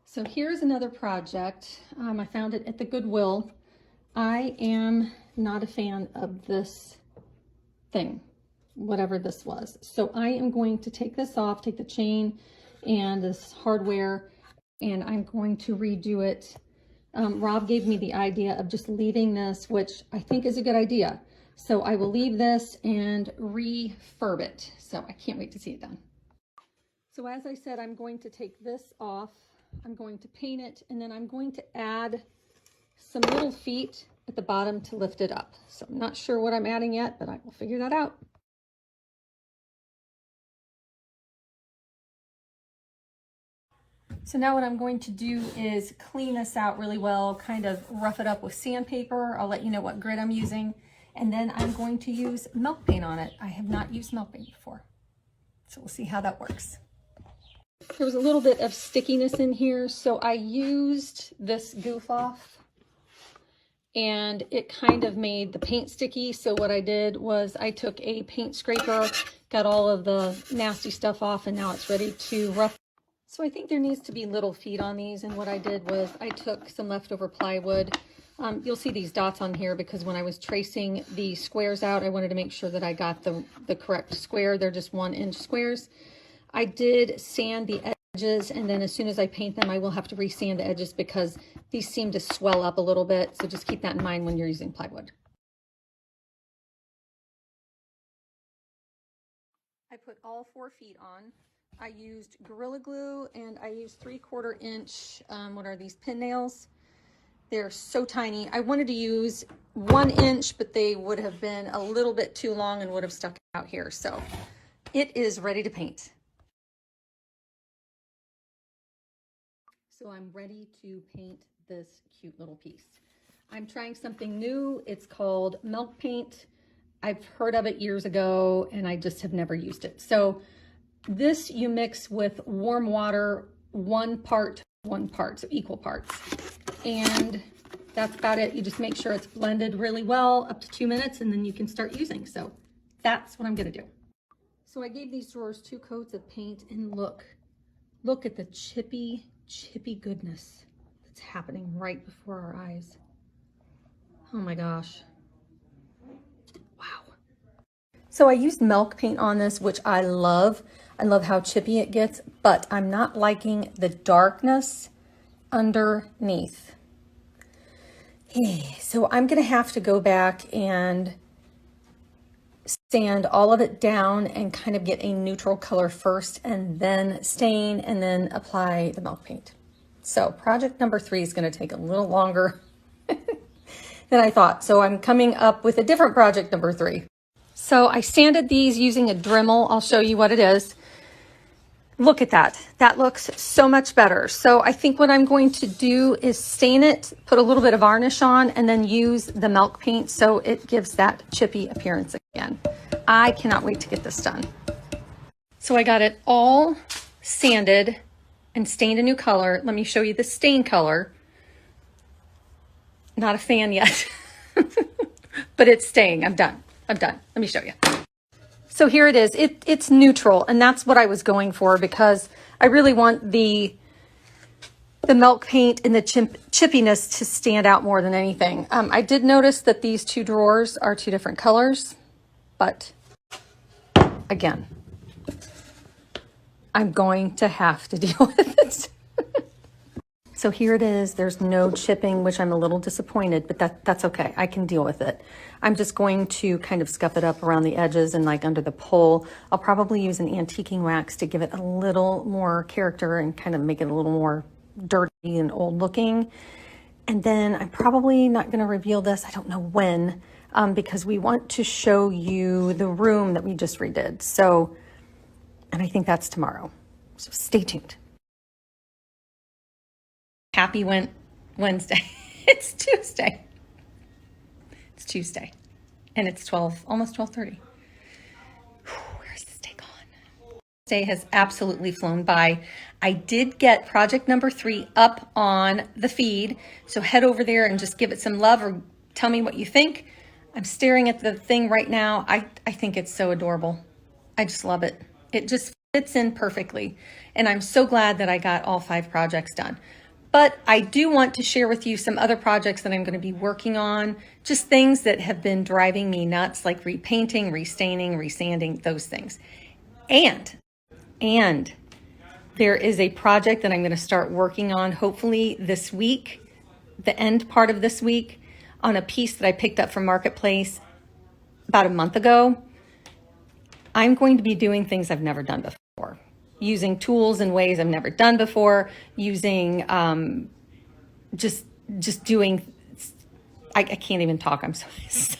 So here's another project. I found it at the Goodwill. I am not a fan of this thing, whatever this was. So I am going to take this off, take the chain and this hardware, and I'm going to redo it. Rob gave me the idea of just leaving this, which I think is a good idea. So I will leave this and refurb it. So I can't wait to see it done. So as I said, I'm going to take this off. I'm going to paint it, and then I'm going to add some little feet at the bottom to lift it up. So I'm not sure what I'm adding yet, but I will figure that out. So now what I'm going to do is clean this out really well, kind of rough it up with sandpaper. I'll let you know what grit I'm using. And then I'm going to use milk paint on it. I have not used milk paint before, so we'll see how that works. There was a little bit of stickiness in here, so I used this goof off and it kind of made the paint sticky. So what I did was I took a paint scraper, got all of the nasty stuff off, and now it's ready to rough. So I think there needs to be little feet on these, and what I did was I took some leftover plywood. You'll see these dots on here because when I was tracing the squares out, I wanted to make sure that I got the correct square. They're just 1-inch squares. I did sand the edges, and then as soon as I paint them, I will have to re-sand the edges because these seem to swell up a little bit. So just keep that in mind when you're using plywood. I put all 4 feet on. I used Gorilla Glue, and I used 3/4 inch, what are these, pin nails? They're so tiny. I wanted to use 1 inch, but they would have been a little bit too long and would have stuck out here. So it is ready to paint. So I'm ready to paint this cute little piece. I'm trying something new. It's called milk paint. I've heard of it years ago and I just have never used it. So this you mix with warm water, 1 part, 1 part, so equal parts. And that's about it. You just make sure it's blended really well, up to 2 minutes, and then you can start using. So that's what I'm gonna do. So I gave these drawers 2 coats of paint, and look at the chippy goodness that's happening right before our eyes. Oh my gosh. Wow. So I used milk paint on this, which I love. I love how chippy it gets, but I'm not liking the darkness underneath. So I'm gonna have to go back and sand all of it down and kind of get a neutral color first, and then stain, and then apply the milk paint. So project number 3 is going to take a little longer than I thought. So I'm coming up with a different project number 3. So I sanded these using a Dremel. I'll show you what it is. Look at that. That looks so much better. So I think what I'm going to do is stain it, put a little bit of varnish on, and then use the milk paint so it gives that chippy appearance again. I cannot wait to get this done. So I got it all sanded and stained a new color. Let me show you the stain color. Not a fan yet, but it's staying. I'm done. Let me show you. So here it is. It's neutral, and that's what I was going for because I really want the milk paint and the chippiness to stand out more than anything. I did notice that these 2 drawers are 2 different colors, but again, I'm going to have to deal with it. So here it is. There's no chipping, which I'm a little disappointed, but that's okay. I can deal with it. I'm just going to kind of scuff it up around the edges and like under the pole. I'll probably use an antiquing wax to give it a little more character and kind of make it a little more dirty and old looking. And then I'm probably not going to reveal this. I don't know when, because we want to show you the room that we just redid. So, and I think that's tomorrow. So stay tuned. Happy Wednesday. It's Tuesday. It's Tuesday. And it's almost 12:30. Where's this day gone? This day has absolutely flown by. I did get project number 3 up on the feed. So head over there and just give it some love or tell me what you think. I'm staring at the thing right now. I think it's so adorable. I just love it. It just fits in perfectly. And I'm so glad that I got all 5 projects done. But I do want to share with you some other projects that I'm going to be working on, just things that have been driving me nuts, like repainting, restaining, resanding, those things. And there is a project that I'm going to start working on hopefully this week, the end part of this week, on a piece that I picked up from Marketplace about a month ago. I'm going to be doing things I've never done before, using tools in ways I've never done before, using just doing, I can't even talk, I'm so excited.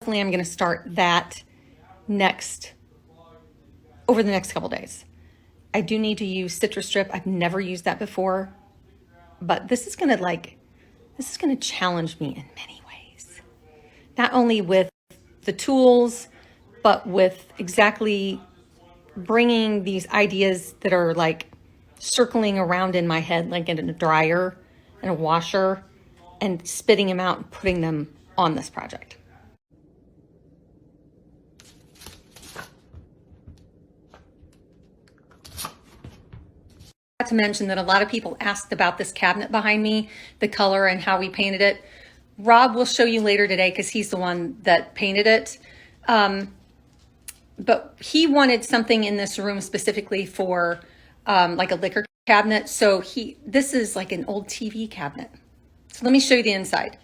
Hopefully I'm going to start that over the next couple days. I do need to use citrus strip. I've never used that before, but this is going to challenge me in many ways. Not only with the tools, but with exactly bringing these ideas that are like circling around in my head, like in a dryer and a washer, and spitting them out and putting them on this project. To mention that a lot of people asked about this cabinet behind me, the color and how we painted it. Rob will show you later today because he's the one that painted it. But he wanted something in this room specifically for like a liquor cabinet. So this is like an old TV cabinet. So let me show you the inside.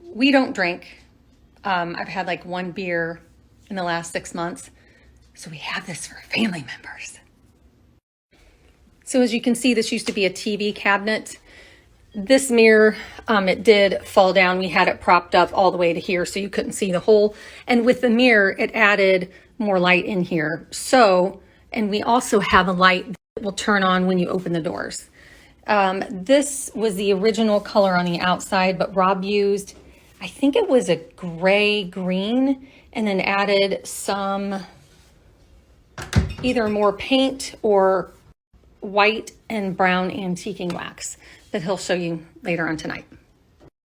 We don't drink. I've had like one beer in the last 6 months. So we have this for family members. So as you can see, this used to be a TV cabinet. This mirror, it did fall down. We had it propped up all the way to here so you couldn't see the hole. And with the mirror, it added more light in here. And we also have a light that will turn on when you open the doors. This was the original color on the outside, but Rob used, I think it was a gray green, and then added some either more paint or white and brown antiquing wax that he'll show you later on tonight.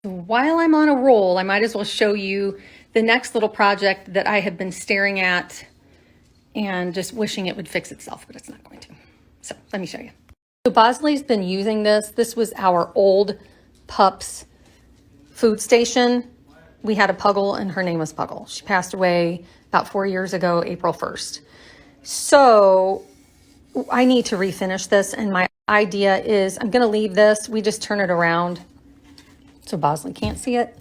While I'm on a roll, I might as well show you the next little project that I have been staring at and just wishing it would fix itself, but it's not going to. So let me show you. So Bosley's been using this. This was our old pup's food station. We had a Puggle and her name was Puggle. She passed away about 4 years ago, April 1st. So I need to refinish this, and my idea is I'm going to leave this. We just turn it around so Bosley can't see it.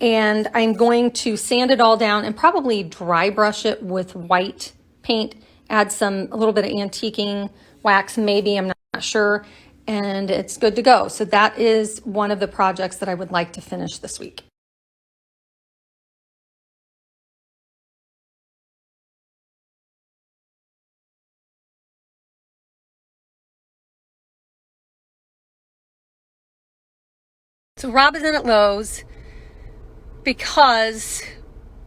And I'm going to sand it all down and probably dry brush it with white paint, add a little bit of antiquing wax, maybe, I'm not sure, and it's good to go. So that is one of the projects that I would like to finish this week. So Rob is in at Lowe's because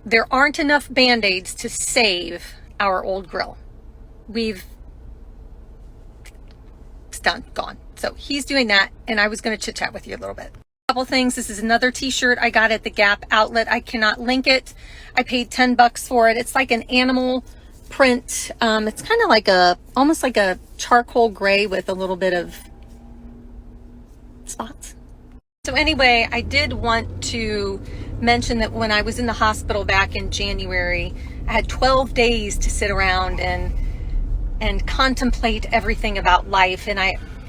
there aren't enough Band-Aids to save our old grill. It's done, gone. So he's doing that, and I was going to chit chat with you a little bit. A couple things. This is another t-shirt I got at the Gap outlet. I cannot link it. I paid $10 for it. It's like an animal print. It's kind of like almost like a charcoal gray with a little bit of spots. So anyway, I did want to mention that when I was in the hospital back in January, I had 12 days to sit around and contemplate everything about life. And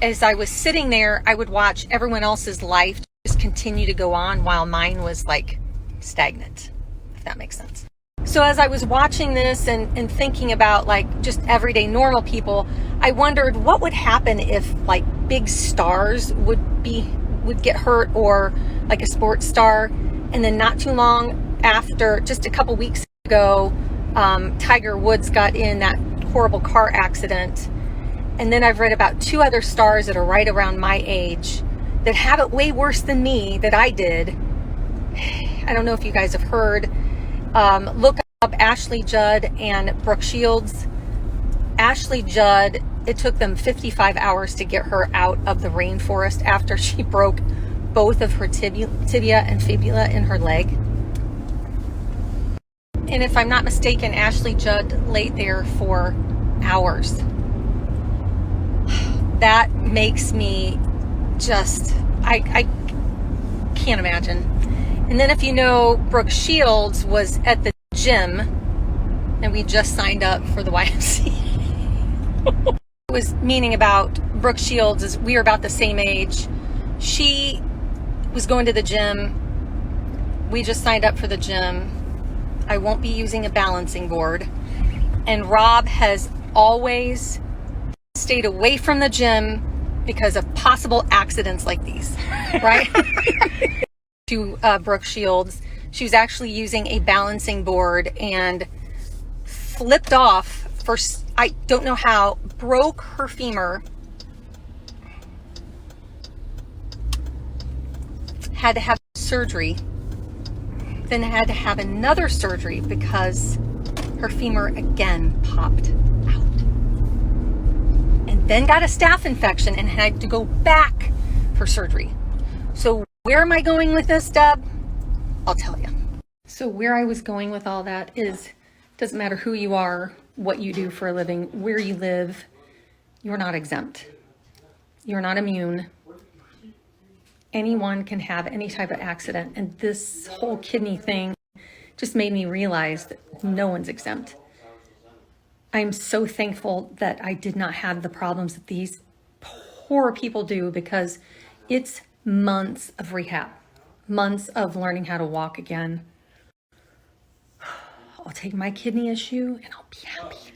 as I was sitting there, I would watch everyone else's life just continue to go on while mine was like stagnant, if that makes sense. So as I was watching this and thinking about like just everyday normal people, I wondered what would happen if like big stars would get hurt, or like a sports star. And then not too long after, just a couple weeks ago, Tiger Woods got in that horrible car accident. And then I've read about 2 other stars that are right around my age that have it way worse than me, that I did. I don't know if you guys have heard. Look up Ashley Judd and Brooke Shields. Ashley Judd, it took them 55 hours to get her out of the rainforest after she broke both of her tibia and fibula in her leg. And if I'm not mistaken, Ashley Judd laid there for hours. that makes me just, I can't imagine. And then if you know, Brooke Shields was at the gym and we just signed up for the YMCA. It was meaning about Brooke Shields is we are about the same age. She was going to the gym. We just signed up for the gym. I won't be using a balancing board. And Rob has always stayed away from the gym because of possible accidents like these, right? To Brooke Shields, she was actually using a balancing board and flipped off for, I don't know how, broke her femur, had to have surgery, then had to have another surgery because her femur again popped out. And then got a staph infection and had to go back for surgery. So where am I going with this, Deb? I'll tell you. So where I was going with all that is, doesn't matter who you are, what you do for a living, where you live, you're not exempt. You're not immune. Anyone can have any type of accident. And this whole kidney thing just made me realize that no one's exempt. I'm so thankful that I did not have the problems that these poor people do, because it's months of rehab, months of learning how to walk again. I'll take my kidney issue and I'll be happy.